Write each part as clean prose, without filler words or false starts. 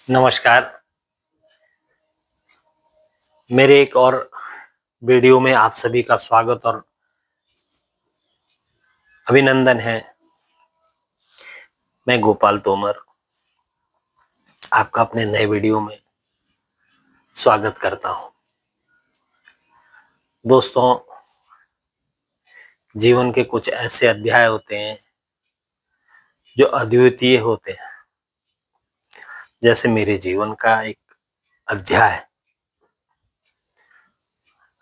नमस्कार। मेरे एक और वीडियो में आप सभी का स्वागत और अभिनंदन है। मैं गोपाल तोमर आपका अपने नए वीडियो में स्वागत करता हूं। दोस्तों, जीवन के कुछ ऐसे अध्याय होते हैं जो अद्वितीय होते हैं। जैसे मेरे जीवन का एक अध्याय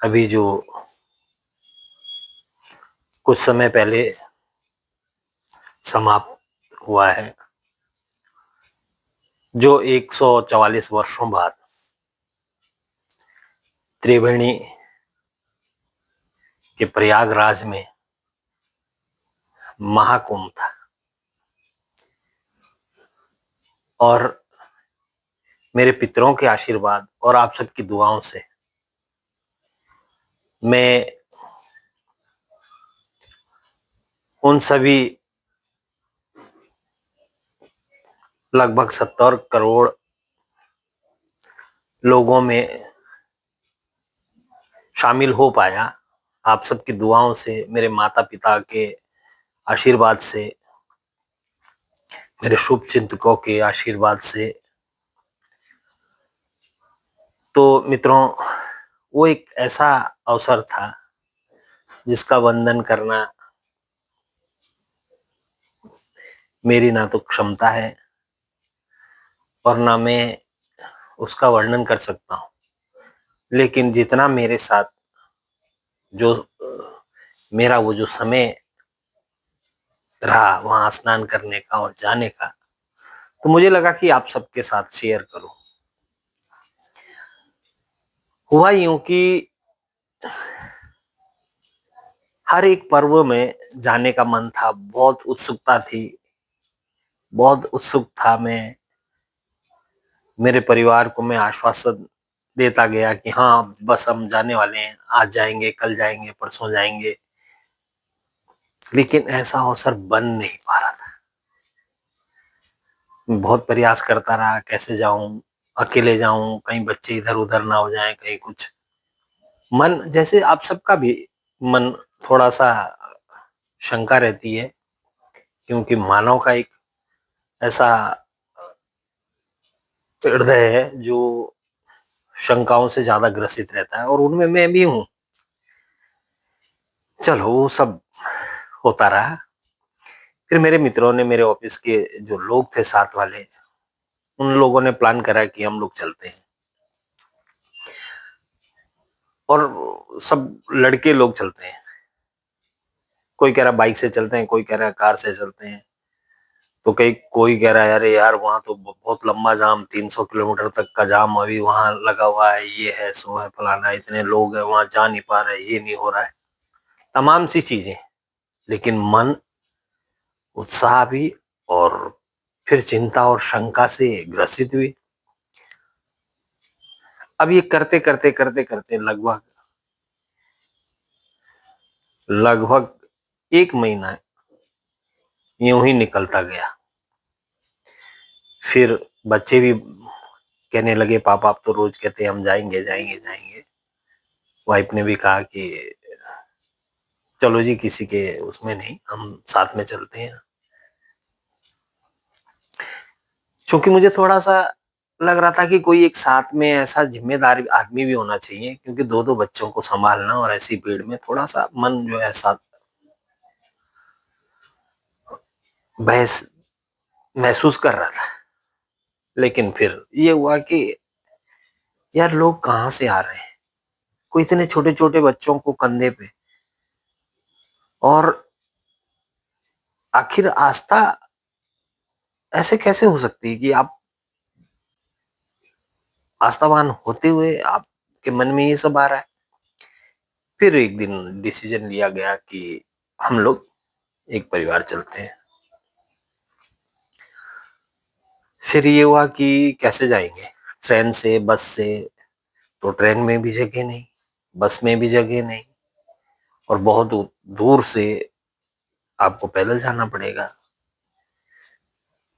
अभी जो कुछ समय पहले समाप्त हुआ है, जो 144 वर्षों बाद त्रिवेणी के प्रयागराज में महाकुंभ था। और मेरे पितरों के आशीर्वाद और आप सबकी दुआओं से मैं उन सभी लगभग 70 करोड़ लोगों में शामिल हो पाया। आप सबकी दुआओं से, मेरे माता पिता के आशीर्वाद से, मेरे शुभ चिंतकों के आशीर्वाद से। तो मित्रों, वो एक ऐसा अवसर था जिसका वंदन करना मेरी ना तो क्षमता है और ना मैं उसका वर्णन कर सकता हूँ। लेकिन जितना मेरे साथ जो मेरा वो जो समय रहा वहां स्नान करने का और जाने का, तो मुझे लगा कि आप सबके साथ शेयर करूं। हुआ यूं कि हर एक पर्व में जाने का मन था, बहुत उत्सुकता थी, बहुत उत्सुक था मैं। मेरे परिवार को मैं आश्वासन देता गया कि हाँ बस हम जाने वाले हैं, आज जाएंगे, कल जाएंगे, परसों जाएंगे। लेकिन ऐसा अवसर बन नहीं पा रहा था। मैं बहुत प्रयास करता रहा, कैसे जाऊं, अकेले जाऊं, कहीं बच्चे इधर उधर ना हो जाएं, कहीं कुछ। मन जैसे आप सबका भी मन थोड़ा सा शंका रहती है, क्योंकि मानव का एक ऐसा हृदय है जो शंकाओं से ज्यादा ग्रसित रहता है, और उनमें मैं भी हूँ। चलो वो सब होता रहा। फिर मेरे मित्रों ने, मेरे ऑफिस के जो लोग थे साथ वाले, उन लोगों ने प्लान करा कि हम लोग चलते हैं। और सब लड़के लोग चलते हैं। कोई कह रहा बाइक से चलते हैं, कोई कह रहा है कार से चलते हैं, तो कई कोई कह रहा है अरे यार वहां तो बहुत लंबा जाम, 300 किलोमीटर तक का जाम अभी वहां लगा हुआ है, ये है सो है फलाना, इतने लोग हैं वहां, जा नहीं पा रहे, ये नहीं हो रहा है, तमाम सी चीजें। लेकिन मन उत्साह भी और फिर चिंता और शंका से ग्रसित हुई। अब ये करते करते करते करते लगभग लगभग 1 महीना यूं ही निकलता गया। फिर बच्चे भी कहने लगे पापा आप तो रोज कहते हैं हम जाएंगे जाएंगे जाएंगे। वाइफ ने भी कहा कि चलो जी, किसी के उसमें नहीं, हम साथ में चलते हैं। क्योंकि मुझे थोड़ा सा लग रहा था कि कोई एक साथ में ऐसा जिम्मेदार आदमी भी होना चाहिए, क्योंकि दो दो बच्चों को संभालना और ऐसी भीड़ में थोड़ा सा मन जो है ऐसा बहस महसूस कर रहा था। लेकिन फिर ये हुआ कि यार लोग कहाँ से आ रहे हैं, कोई इतने छोटे छोटे बच्चों को कंधे पे, और आखिर आस्था ऐसे कैसे हो सकती है कि आप आस्थावान होते हुए आपके मन में ये सब आ रहा है। फिर एक दिन डिसीजन लिया गया कि हम लोग एक परिवार चलते हैं। फिर ये हुआ कि कैसे जाएंगे, ट्रेन से, बस से? तो ट्रेन में भी जगह नहीं, बस में भी जगह नहीं, और बहुत दूर से आपको पैदल जाना पड़ेगा।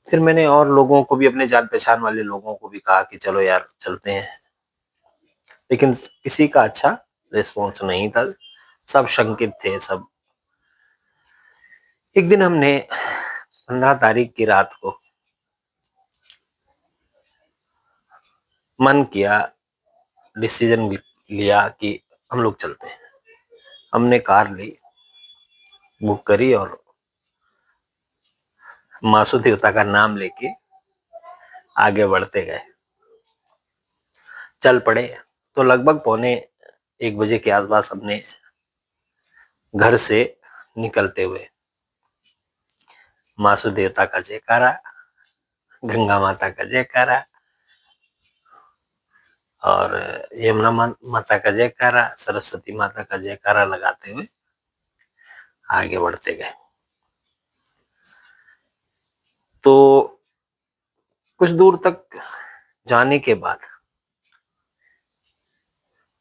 फिर मैंने और लोगों को भी, अपने जान पहचान वाले लोगों को भी कहा कि चलो यार चलते हैं, लेकिन किसी का अच्छा रिस्पॉन्स नहीं था, सब शंकित थे सब। एक दिन हमने 15 तारीख की रात को मन किया, डिसीजन लिया कि हम लोग चलते हैं। हमने कार ली, बुक करी और मासू देवता का नाम लेके आगे बढ़ते गए, चल पड़े। तो लगभग पौने 1 बजे के आसपास हमने घर से निकलते हुए मासू देवता का जयकारा, गंगा माता का जयकारा और यमुना माता का जयकारा, सरस्वती माता का जयकारा लगाते हुए आगे बढ़ते गए। तो कुछ दूर तक जाने के बाद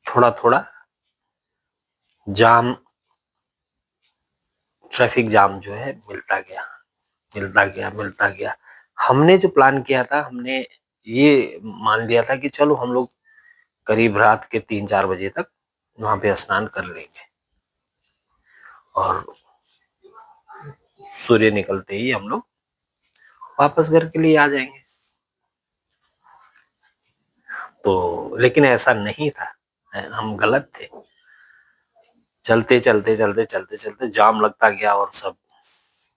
थोड़ा थोड़ा जाम, ट्रैफिक जाम जो है मिलता गया, मिलता गया, मिलता गया। हमने जो प्लान किया था, हमने ये मान लिया था कि चलो हम लोग करीब रात के 3-4 बजे तक वहां पे स्नान कर लेंगे और सूर्य निकलते ही हम लोग वापस घर के लिए आ जाएंगे। तो लेकिन ऐसा नहीं था, हम गलत थे। चलते चलते चलते चलते चलते जाम लगता गया और सब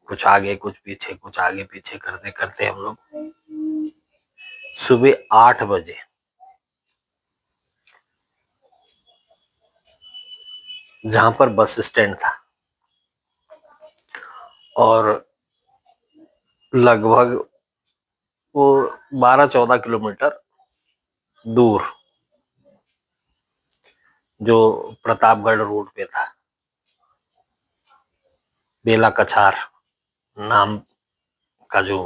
कुछ आगे कुछ पीछे, कुछ आगे पीछे करते करते हम लोग सुबह 8 बजे जहां पर बस स्टैंड था और लगभग वो 12-14 किलोमीटर दूर जो प्रतापगढ़ रोड पे था, बेला कछार नाम का जो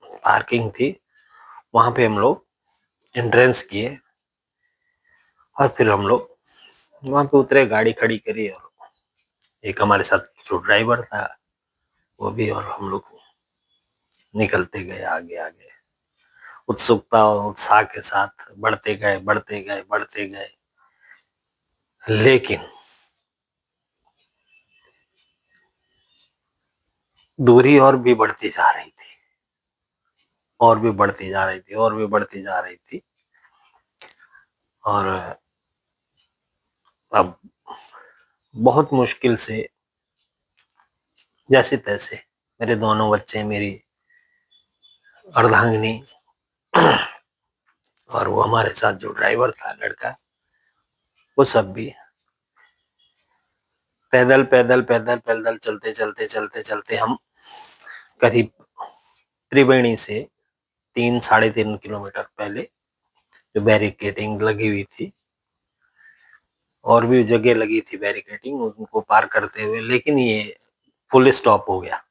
पार्किंग थी, वहां पे हम लोग एंट्रेंस किए और फिर हम लोग वहां पे उतरे, गाड़ी खड़ी करी और एक हमारे साथ जो ड्राइवर था वो भी, और हम लोग निकलते गए आगे आगे, उत्सुकता और उत्साह के साथ बढ़ते गए बढ़ते गए बढ़ते गए। लेकिन दूरी और भी बढ़ती जा रही थी, और भी बढ़ती जा रही थी, और भी बढ़ती जा रही थी। और अब बहुत मुश्किल से जैसे तैसे मेरे दोनों बच्चे, मेरी अर्धांगिनी और वो हमारे साथ जो ड्राइवर था लड़का, वो सब भी पैदल पैदल पैदल पैदल चलते चलते चलते चलते हम करीब त्रिवेणी से 3-3.5 किलोमीटर पहले जो बैरिकेडिंग लगी हुई थी, और भी जगह लगी थी बैरिकेडिंग, उनको पार करते हुए, लेकिन ये फुल स्टॉप हो गया।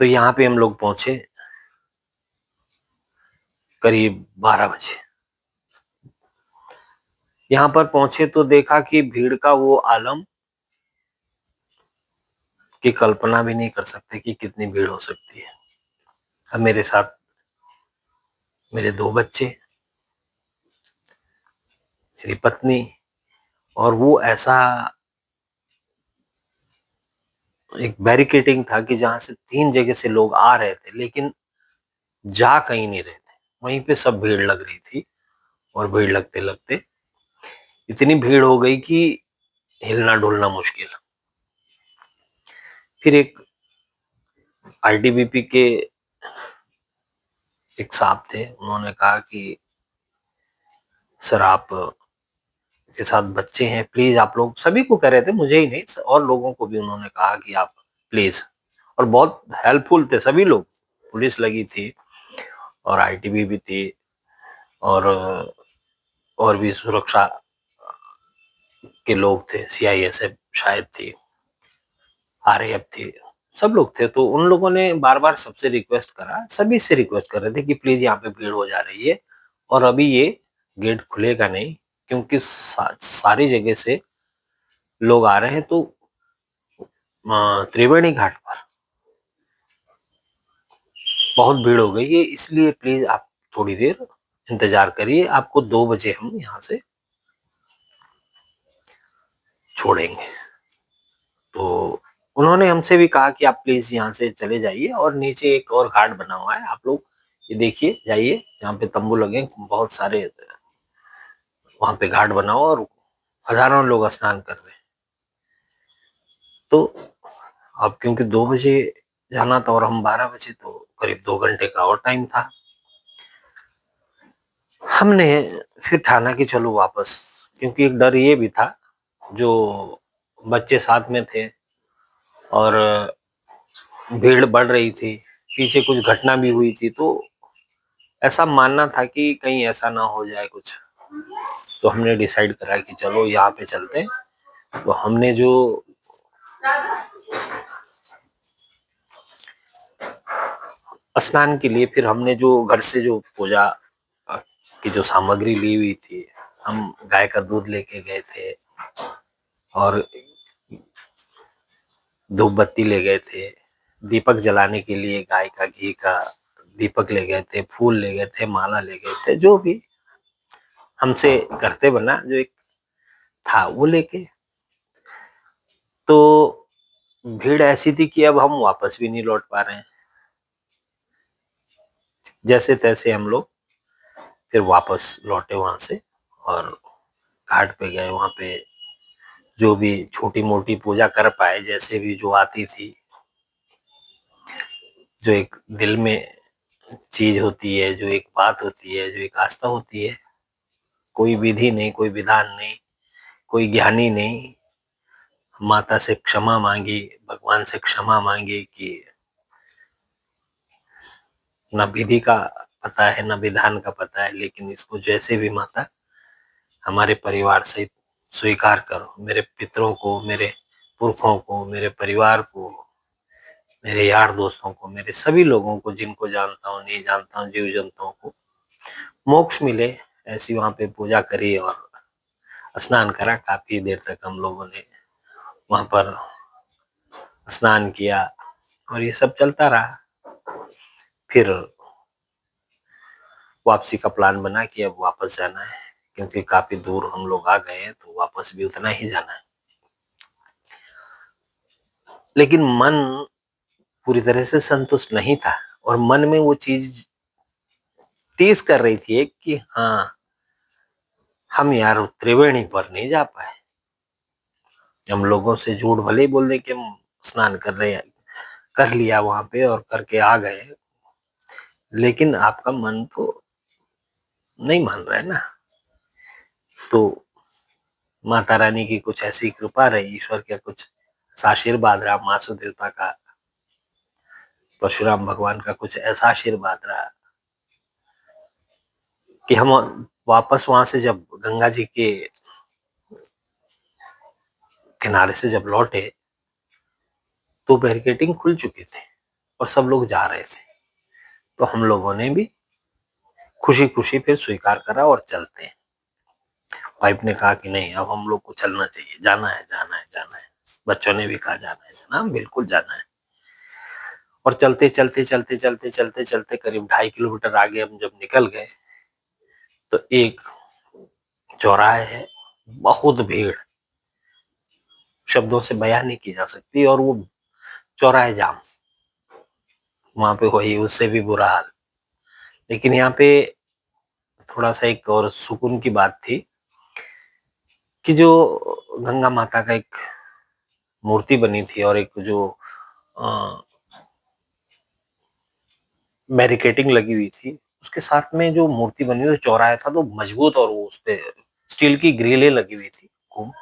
तो यहाँ पे हम लोग पहुंचे करीब 12 बजे। यहाँ पर पहुंचे तो देखा कि भीड़ का वो आलम की कल्पना भी नहीं कर सकते कि कितनी भीड़ हो सकती है। अब मेरे साथ मेरे 2 बच्चे, मेरी पत्नी, और वो ऐसा एक बैरिकेडिंग था कि जहां से 3 जगह से लोग आ रहे थे लेकिन जा कहीं नहीं रहे थे, वहीं पे सब भीड़ लग रही थी। और भीड़ लगते लगते इतनी भीड़ हो गई कि हिलना डुलना मुश्किल। फिर एक आईटीबीपी के एक साहब थे, उन्होंने कहा कि सर आप के साथ बच्चे हैं, प्लीज आप लोग, सभी को कह रहे थे, मुझे ही नहीं और लोगों को भी उन्होंने कहा कि आप प्लीज, और बहुत हेल्पफुल थे सभी लोग। पुलिस लगी थी और आईटीबी भी थी और भी सुरक्षा के लोग थे, सीआईएसएफ शायद थी, आरएएफ थी, सब लोग थे। तो उन लोगों ने बार बार सबसे रिक्वेस्ट करा, सभी से रिक्वेस्ट कर रहे थे कि प्लीज यहाँ पे भीड़ हो जा रही है और अभी ये गेट खुलेगा नहीं, क्योंकि सारी जगह से लोग आ रहे हैं। तो त्रिवेणी घाट पर बहुत भीड़ हो गई है, इसलिए प्लीज आप थोड़ी देर इंतजार करिए, आपको 2 बजे हम यहाँ से छोड़ेंगे। तो उन्होंने हमसे भी कहा कि आप प्लीज यहाँ से चले जाइए, और नीचे एक और घाट बना हुआ है, आप लोग ये देखिए जाइए, जहाँ पे तंबू लगे बहुत सारे, वहां पे घाट बना हुआ और हजारों लोग स्नान कर रहे हैं। तो अब क्योंकि 2 बजे जाना था और हम 12 बजे, तो करीब 2 घंटे का और टाइम था। हमने फिर ठाना कि चलो वापस, क्योंकि एक डर ये भी था, जो बच्चे साथ में थे और भीड़ बढ़ रही थी, पीछे कुछ घटना भी हुई थी, तो ऐसा मानना था कि कहीं ऐसा ना हो जाए कुछ। तो हमने डिसाइड करा कि चलो यहाँ पे चलते हैं। तो हमने जो स्नान के लिए, फिर हमने जो घर से जो पूजा की जो सामग्री ली हुई थी, हम गाय का दूध लेके गए थे और धूप बत्ती ले गए थे, दीपक जलाने के लिए गाय का घी का दीपक ले गए थे, फूल ले गए थे, माला ले गए थे, जो भी हमसे करते बना जो एक था वो लेके। तो भीड़ ऐसी थी कि अब हम वापस भी नहीं लौट पा रहे हैं। जैसे तैसे हम लोग फिर वापस लौटे वहां से और घाट पे गए। वहां पे जो भी छोटी मोटी पूजा कर पाए, जैसे भी जो आती थी, जो एक दिल में चीज होती है, जो एक बात होती है, जो एक आस्था होती है, कोई विधि नहीं, कोई विधान नहीं, कोई ज्ञानी नहीं, माता से क्षमा मांगी, भगवान से क्षमा मांगी कि न विधि का पता है न विधान का पता है, लेकिन इसको जैसे भी माता हमारे परिवार सहित स्वीकार करो। मेरे पितरों को, मेरे पुरखों को, मेरे परिवार को, मेरे यार दोस्तों को, मेरे सभी लोगों को, जिनको जानता हूँ नहीं जानता हूँ, जीव जंतुओं को मोक्ष मिले, ऐसी वहां पे पूजा करी और स्नान करा। काफी देर तक हम लोगों ने वहां पर स्नान किया और ये सब चलता रहा। फिर वापसी का प्लान बना कि अब वापस जाना है, क्योंकि काफी दूर हम लोग आ गए हैं, तो वापस भी उतना ही जाना है। लेकिन मन पूरी तरह से संतुष्ट नहीं था और मन में वो चीज टीज कर रही थी एक कि हाँ, हम यार त्रिवेणी पर नहीं जा पाए। हम लोगों से झूठ भले ही बोल रहे कि हम स्नान कर रहे हैं, कर लिया वहां पे और करके आ गए, लेकिन आपका मन तो नहीं मान रहा है ना। तो माता रानी की कुछ ऐसी कृपा रही, ईश्वर का कुछ आशीर्वाद रहा, मासु देवता का, परशुराम भगवान का कुछ ऐसा आशीर्वाद रहा कि हम वापस वहां से जब गंगा जी के किनारे से जब लौटे, तो बैरिकेडिंग खुल चुकी थी और सब लोग जा रहे थे। तो हम लोगों ने भी खुशी खुशी फिर स्वीकार करा और चलते हैं। वाइफ ने कहा कि नहीं, अब हम लोग को चलना चाहिए, जाना है जाना है जाना है। बच्चों ने भी कहा जाना है जाना, बिल्कुल जाना है। और चलते चलते चलते चलते चलते चलते करीब 2.5 किलोमीटर आगे हम जब निकल गए, तो एक चौराहे है, बहुत भीड़, शब्दों से बयान नहीं की जा सकती, और वो चौराहे जाम, वहां पे वही उससे भी बुरा हाल। लेकिन यहाँ पे थोड़ा सा एक और सुकून की बात थी कि जो गंगा माता का एक मूर्ति बनी थी और एक जो बैरिकेटिंग लगी हुई थी, उसके साथ में जो मूर्ति बनी हुई चौराहा था तो मजबूत, और वो उस पे स्टील की ग्रिलें लगी हुई थी खूब।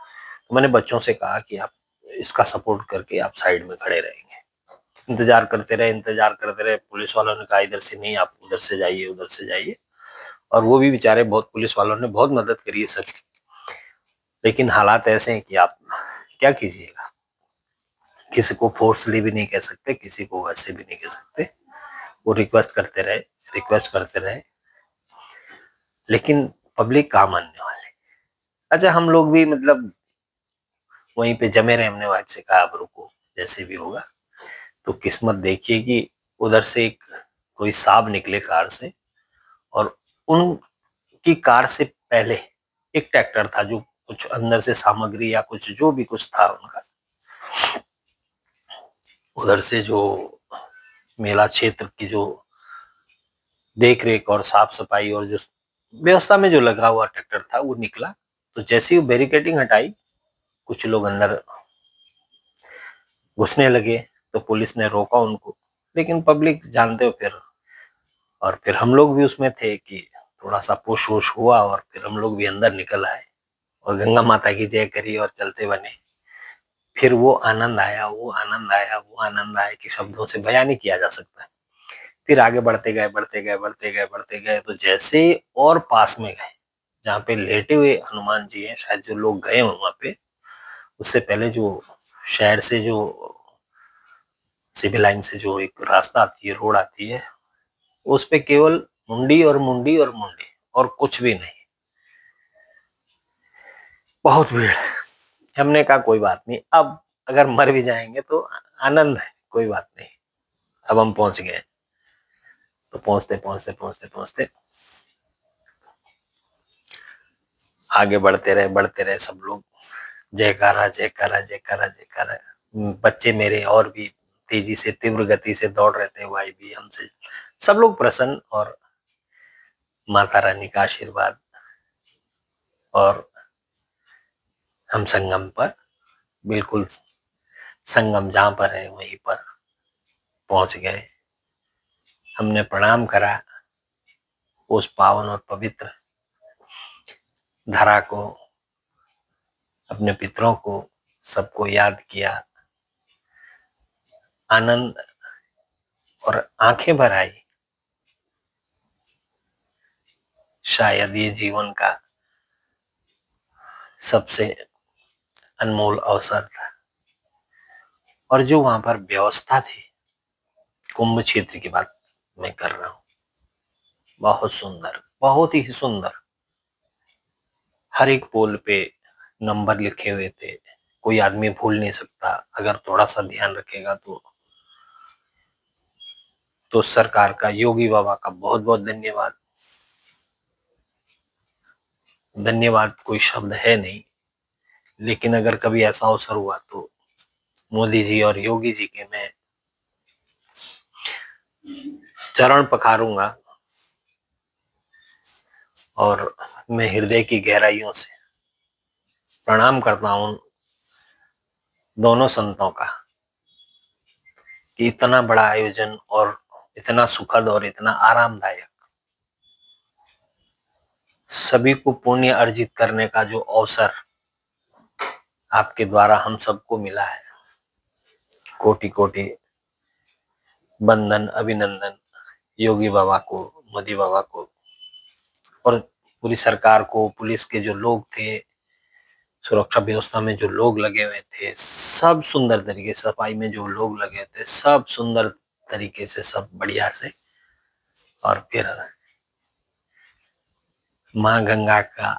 तो मैंने बच्चों से कहा कि आप इसका सपोर्ट करके आप साइड में खड़े रहेंगे। इंतजार करते रहे, इंतजार करते रहे। पुलिस वालों ने कहा इधर से नहीं, आप उधर से जाइए, उधर से जाइए। और वो भी बेचारे, बहुत पुलिस वालों ने बहुत मदद करी है सब। लेकिन हालात ऐसे हैं कि आप क्या कीजिएगा, किसी को फोर्सली भी नहीं कह सकते, किसी को वैसे भी नहीं कह सकते। वो रिक्वेस्ट करते रहे, रिक्वेस्ट करते रहे, लेकिन पब्लिक कहाँ मानने वाले। अच्छा, हम लोग भी मतलब वहीं पे जमे रहे। हमने वाइफ से कहा अब रुको, जैसे भी होगा। तो किस्मत देखिए कि उधर से एक कोई सांप निकले कार से, और उनकी कार से पहले एक ट्रैक्टर था जो कुछ अंदर से सामग्री या कुछ जो भी कुछ था उनका, उधर से जो मेला क्षेत्र की जो देख रेख और साफ सफाई और जो व्यवस्था में जो लगा हुआ ट्रैक्टर था वो निकला। तो जैसे ही बैरिकेडिंग हटाई, कुछ लोग अंदर घुसने लगे, तो पुलिस ने रोका उनको, लेकिन पब्लिक जानते हो फिर, और फिर हम लोग भी उसमें थे कि थोड़ा सा पुश वुश हुआ, और फिर हम लोग भी अंदर निकल आए और गंगा माता की जय करी और चलते बने। फिर वो आनंद आया, वो आनंद आया, वो आनंद आया कि शब्दों से बयान नहीं किया जा सकता। फिर आगे बढ़ते गए, बढ़ते गए, बढ़ते गए, बढ़ते गए, तो जैसे और पास में गए जहाँ पे लेटे हुए हनुमान जी हैं, शायद जो लोग गए वहां पे, उससे पहले जो शहर से जो सिविल लाइन से जो एक रास्ता आती है, रोड आती है, उस पे केवल मुंडी और मुंडी और मुंडी, और कुछ भी नहीं। बहुत भीड़। हमने कहा कोई बात नहीं, अब अगर मर भी जाएंगे तो आनंद है, कोई बात नहीं। अब हम पहुंच गए। तो पहुंचते पहुंचते पहुंचते पहुंचते आगे बढ़ते रहे सब लोग, जयकारा जयकारा जयकारा जयकारा। बच्चे मेरे और भी तेजी से, तीव्र गति से दौड़ रहे थे, भाई भी हमसे, सब लोग प्रसन्न, और माता रानी का आशीर्वाद, और हम संगम पर, बिल्कुल संगम जहां पर है वहीं पर पहुंच गए। हमने प्रणाम करा उस पावन और पवित्र धरा को, अपने पितरों को, सबको याद किया, आनंद और आंखें भर आई। शायद ये जीवन का सबसे अनमोल अवसर था। और जो वहां पर व्यवस्था थी, कुंभ क्षेत्र की बात मैं कर रहा हूं, बहुत सुंदर, बहुत ही सुंदर। हर एक पोल पे नंबर लिखे हुए थे, कोई आदमी भूल नहीं सकता अगर थोड़ा सा ध्यान रखेगा तो। सरकार का, योगी बाबा का बहुत बहुत धन्यवाद। धन्यवाद कोई शब्द है नहीं, लेकिन अगर कभी ऐसा अवसर हुआ तो मोदी जी और योगी जी के मैं चरण पखारूंगा, और मैं हृदय की गहराइयों से प्रणाम करता हूं दोनों संतों का, कि इतना बड़ा आयोजन और इतना सुखद और इतना आरामदायक, सभी को पुण्य अर्जित करने का जो अवसर आपके द्वारा हम सबको मिला है, कोटि कोटि बंदन, अभिनंदन योगी बाबा को, मोदी बाबा को, और पूरी सरकार को, पुलिस के जो लोग थे, सुरक्षा व्यवस्था में जो लोग लगे हुए थे, सब सुंदर तरीके से, सफाई में जो लोग लगे थे, सब सुंदर तरीके से, सब बढ़िया से। और फिर माँ गंगा का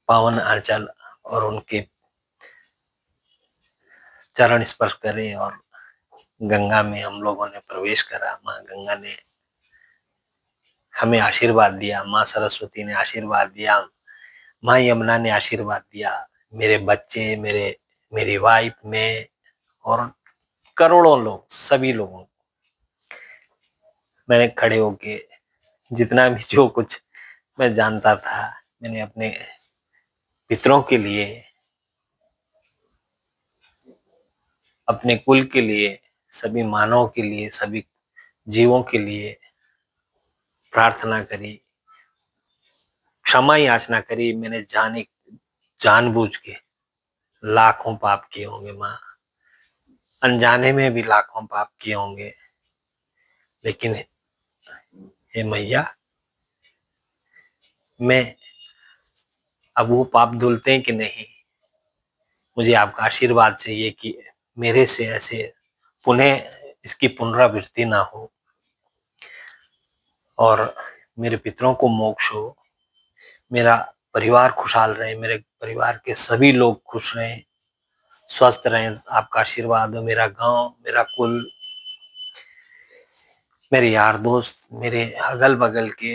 पावन आंचल और उनके चरण स्पर्श करें, और गंगा में हम लोगों ने प्रवेश करा। माँ गंगा ने हमें आशीर्वाद दिया, माँ सरस्वती ने आशीर्वाद दिया, माँ यमुना ने आशीर्वाद दिया। मेरे बच्चे, मेरी वाइफ में, और करोड़ों लोग, सभी लोगों को मैंने खड़े होके जितना भी जो कुछ मैं जानता था, मैंने अपने पितरों के लिए, अपने कुल के लिए, सभी मानवों के लिए, सभी जीवों के लिए प्रार्थना करी, क्षमा याचना करी। मैंने जानबूझ के लाखों पाप किए होंगे माँ, अनजाने में भी लाखों पाप किए होंगे, लेकिन हे मैया, मैं अब वो पाप धुलते हैं कि नहीं, मुझे आपका आशीर्वाद चाहिए कि मेरे से ऐसे पुनः इसकी पुनरावृत्ति ना हो, और मेरे पितरों को मोक्ष हो, मेरा परिवार खुशहाल रहे, मेरे परिवार के सभी लोग खुश रहें, स्वस्थ रहें, आपका आशीर्वाद हो। मेरा गांव, मेरा कुल, मेरे यार दोस्त, मेरे अगल बगल के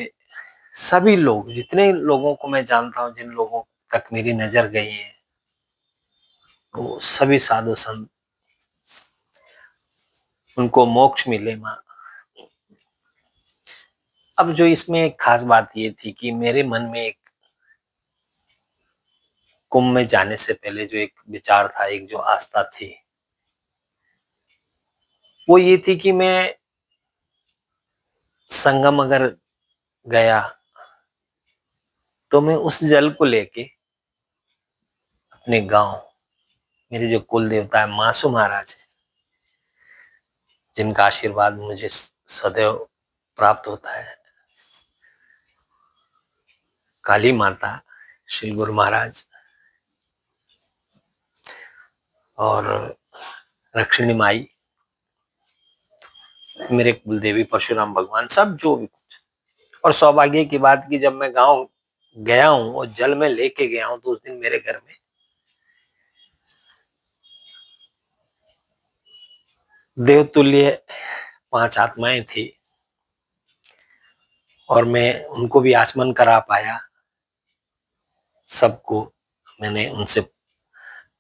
सभी लोग, जितने लोगों को मैं जानता हूँ, जिन लोगों तक मेरी नजर गई है, वो सभी साधु संत, उनको मोक्ष मिले माँ। अब जो इसमें एक खास बात ये थी कि मेरे मन में एक कुंभ में जाने से पहले जो एक विचार था, एक जो आस्था थी, वो ये थी कि मैं संगम अगर गया तो मैं उस जल को लेके अपने गांव, मेरे जो कुल देवता है मासू महाराज है, जिनका आशीर्वाद मुझे सदैव प्राप्त होता है, काली माता, श्री गुरु महाराज और रक्षिणी माई, मेरे कुल देवी परशुराम भगवान, सब जो भी कुछ। और सौभाग्य की बात की जब मैं गांव गया हूं और जल में लेके गया हूं, तो उस दिन मेरे घर में देवतुल्य 5 आत्माएं थी और मैं उनको भी आचमन करा पाया। सबको मैंने उनसे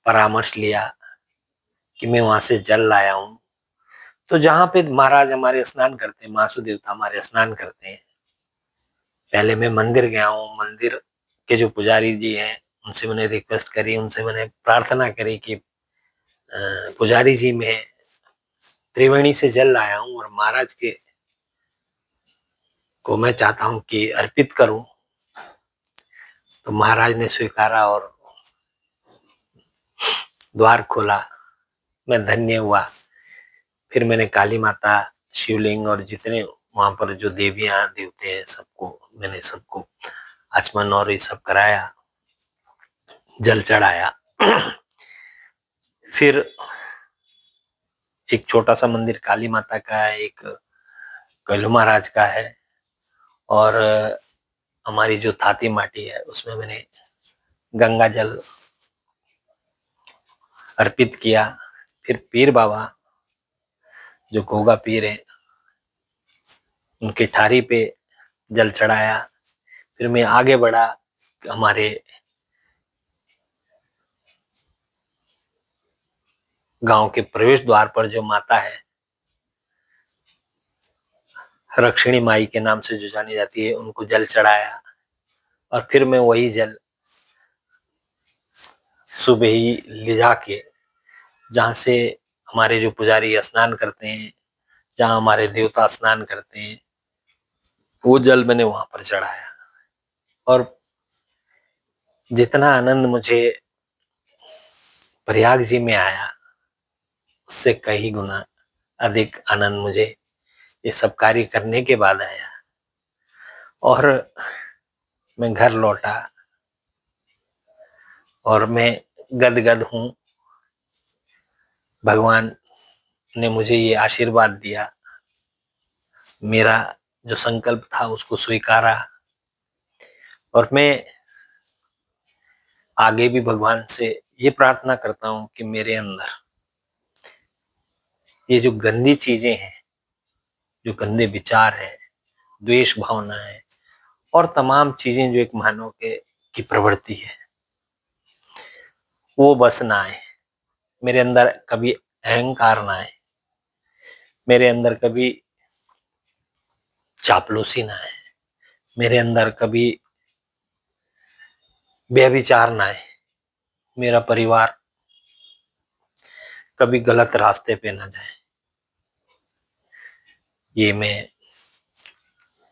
परामर्श लिया कि मैं वहां से जल लाया हूं। तो जहां पे महाराज हमारे स्नान करते हैं, मासु देवता हमारे स्नान करते हैं, पहले मैं मंदिर गया हूँ। मंदिर के जो पुजारी जी हैं, उनसे मैंने रिक्वेस्ट करी, उनसे मैंने प्रार्थना करी कि पुजारी जी, मैं त्रिवेणी से जल लाया हूँ और महाराज के को मैं चाहता हूँ कि अर्पित करूं। तो महाराज ने स्वीकारा और द्वार खोला, मैं धन्य हुआ। फिर मैंने काली माता, शिवलिंग और जितने वहां पर जो देवियां देवते हैं, मैंने सबको आचमन और ये सब कराया, जल चढ़ाया। फिर एक छोटा सा मंदिर काली माता का है, एक कैलू महाराज का है, और हमारी जो थाती माटी है उसमें मैंने गंगा जल अर्पित किया। फिर पीर बाबा जो गोगा पीर है, उनकी ठारी पे जल चढ़ाया। फिर मैं आगे बढ़ा, हमारे गांव के प्रवेश द्वार पर जो माता है, रक्षिणी माई के नाम से जो जानी जाती है, उनको जल चढ़ाया। और फिर मैं वही जल सुबह ही ले जाके, जहाँ से हमारे जो पुजारी स्नान करते हैं, जहाँ हमारे देवता स्नान करते हैं, वो जल मैंने वहां पर चढ़ाया। और जितना आनंद मुझे प्रयाग जी में आया, उससे कई गुना अधिक आनंद मुझे ये सब कार्य करने के बाद आया। और मैं घर लौटा और मैं गदगद हूँ। भगवान ने मुझे ये आशीर्वाद दिया, मेरा जो संकल्प था उसको स्वीकारा, और मैं आगे भी भगवान से ये प्रार्थना करता हूँ कि मेरे अंदर ये जो गंदी चीजें हैं, जो गंदे विचार है, द्वेष भावना है, और तमाम चीजें जो एक मानव के की प्रवृत्ति है, वो बस ना आए मेरे अंदर। कभी अहंकार ना आए मेरे अंदर, कभी चापलूसी ना आए मेरे अंदर, कभी व्यभिचार ना आए, मेरा परिवार कभी गलत रास्ते पे ना जाए। ये मैं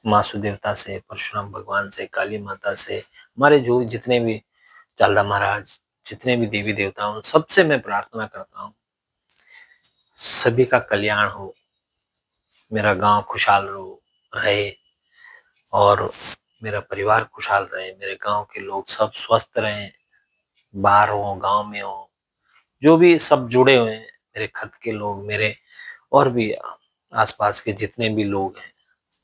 मासु देवता से, परशुराम भगवान से, काली माता से, हमारे जो जितने भी चालदा महाराज, जितने भी देवी देवता, उन सबसे मैं प्रार्थना करता हूँ, सभी का कल्याण हो, मेरा गांव खुशहाल रहे, और मेरा परिवार खुशहाल रहे, मेरे गांव के लोग सब स्वस्थ रहें, बाहर हो, गांव में हो, जो भी सब जुड़े हुए हैं, मेरे खत के लोग, मेरे और भी आसपास के जितने भी लोग हैं,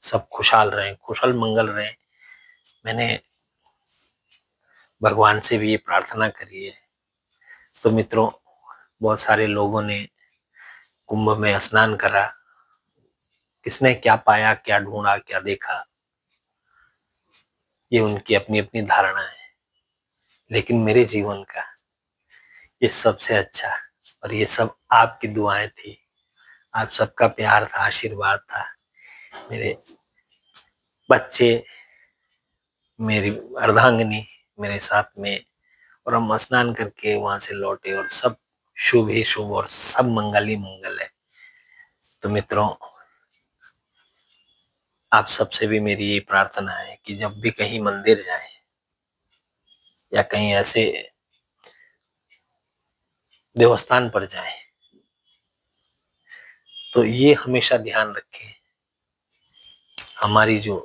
सब खुशहाल रहें, कुशल मंगल रहें। मैंने भगवान से भी ये प्रार्थना करी है। तो मित्रों, बहुत सारे लोगों ने कुंभ में स्नान करा, किसने क्या पाया, क्या ढूंढा, क्या देखा, ये उनकी अपनी अपनी धारणा है। लेकिन मेरे जीवन का ये सबसे अच्छा, और ये सब आपकी दुआएं थी, आप सबका प्यार था, आशीर्वाद था। मेरे बच्चे, मेरी अर्धांगिनी मेरे साथ में, और हम स्नान करके वहां से लौटे और सब शुभ ही शुभ और सब मंगल ही मंगल है। तो मित्रों, आप सबसे भी मेरी ये प्रार्थना है कि जब भी कहीं मंदिर जाएं या कहीं ऐसे देवस्थान पर जाएं, तो ये हमेशा ध्यान रखें, हमारी जो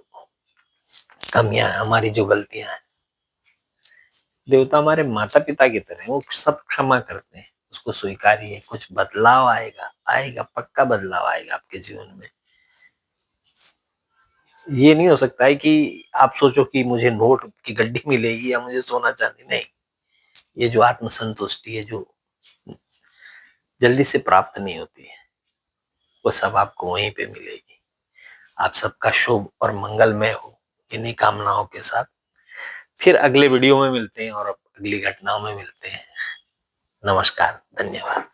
कमियां हैं, हमारी जो गलतियां हैं, देवता हमारे माता पिता की तरह हैं, वो सब क्षमा करते हैं, उसको स्वीकारिए। कुछ बदलाव आएगा, आएगा, पक्का बदलाव आएगा आपके जीवन में। ये नहीं हो सकता है कि आप सोचो कि मुझे नोट की गड्डी मिलेगी या मुझे सोना चांदी, नहीं। ये जो आत्म संतुष्टि है, जो जल्दी से प्राप्त नहीं होती है, वो सब आपको वहीं पे मिलेगी। आप सबका शुभ और मंगलमय हो, इन्हीं कामनाओं के साथ फिर अगले वीडियो में मिलते हैं और अगली घटनाओं में मिलते हैं। नमस्कार, धन्यवाद।